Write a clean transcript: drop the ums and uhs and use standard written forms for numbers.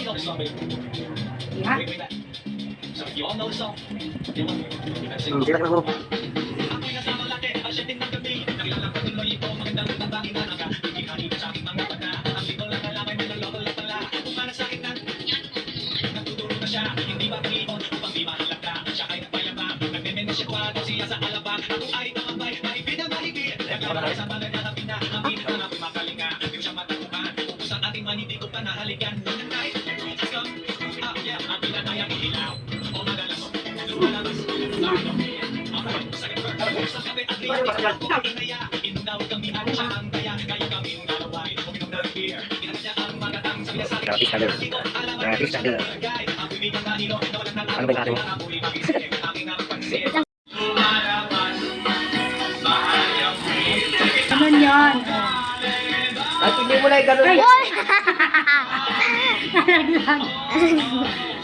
Yeah. Sila ka na mo. Gratis ka doon. Gratis ka doon. Ano ba yung ating? Ano yan? At hindi mo na yung ganun. Nalaglag.